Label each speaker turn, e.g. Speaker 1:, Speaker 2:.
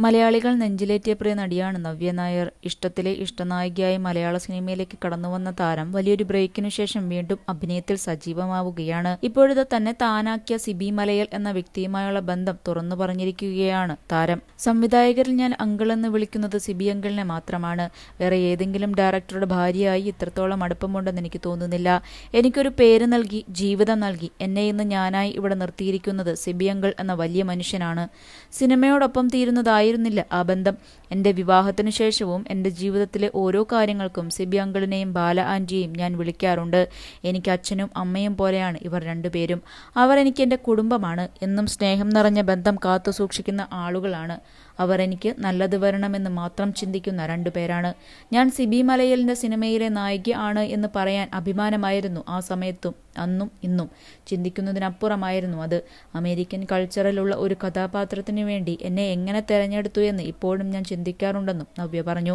Speaker 1: മലയാളികൾ നെഞ്ചിലേറ്റിയ പ്രിയ നടിയാണ് നവ്യ നായർ. ഇഷ്ടത്തിലെ ഇഷ്ടനായികയായി മലയാള സിനിമയിലേക്ക് കടന്നുവന്ന താരം വലിയൊരു ബ്രേക്കിനു ശേഷം വീണ്ടും അഭിനയത്തിൽ സജീവമാവുകയാണ്. ഇപ്പോഴത്തെ തന്നെ താനാക്കിയ സിബി മലയിൽ എന്ന വ്യക്തിയുമായുള്ള ബന്ധം തുറന്നു പറഞ്ഞിരിക്കുകയാണ് താരം. സംവിധായകരിൽ ഞാൻ അങ്കിൾ എന്ന് വിളിക്കുന്നത് സിബി അങ്കിളിനെ മാത്രമാണ്. വേറെ ഏതെങ്കിലും ഡയറക്ടറുടെ ഭാര്യയായി ഇത്രത്തോളം അടുപ്പമുണ്ടെന്ന് എനിക്ക് തോന്നുന്നില്ല. എനിക്കൊരു പേര് നൽകി, ജീവിതം നൽകി എന്നെ ഇന്ന് ഞാനായി ഇവിടെ നിർത്തിയിരിക്കുന്നത് സിബി അങ്കിൾ എന്ന വലിയ മനുഷ്യനാണ്. സിനിമയോടൊപ്പം തീരുന്നതായിരുന്നില്ല ആ ബന്ധം. എൻ്റെ വിവാഹത്തിനു ശേഷവും എൻ്റെ ജീവിതത്തിലെ ഓരോ കാര്യങ്ങൾക്കും സിബി അങ്കിളിനെയും ബാല ആൻറ്റിയെയും ഞാൻ വിളിക്കാറുണ്ട്. എനിക്ക് അച്ഛനും അമ്മയും പോലെയാണ് ഇവർ രണ്ടുപേരും. അവർ എനിക്ക് എൻ്റെ കുടുംബമാണ്. എന്നും സ്നേഹം നിറഞ്ഞ ബന്ധം കാത്തു സൂക്ഷിക്കുന്ന ആളുകളാണ് അവർ. എനിക്ക് നല്ലത് വരണമെന്ന് മാത്രം ചിന്തിക്കുന്ന രണ്ടുപേരാണ്. ഞാൻ സിബി മലയിലിൻ്റെ സിനിമയിലെ നായിക ആണ് എന്ന് പറയാൻ അഭിമാനമായിരുന്നു ആ സമയത്തും അന്നും ഇന്നും. ചിന്തിക്കുന്നതിനപ്പുറമായിരുന്നു അത്. അമേരിക്കൻ കൾച്ചറിലുള്ള ഒരു കഥാപാത്രത്തിനു വേണ്ടി എന്നെ എങ്ങനെ തെരഞ്ഞെടുത്തു എന്ന് ഇപ്പോഴും ഞാൻ ചിന്തിക്കാറുണ്ടെന്നും നവ്യ പറഞ്ഞു.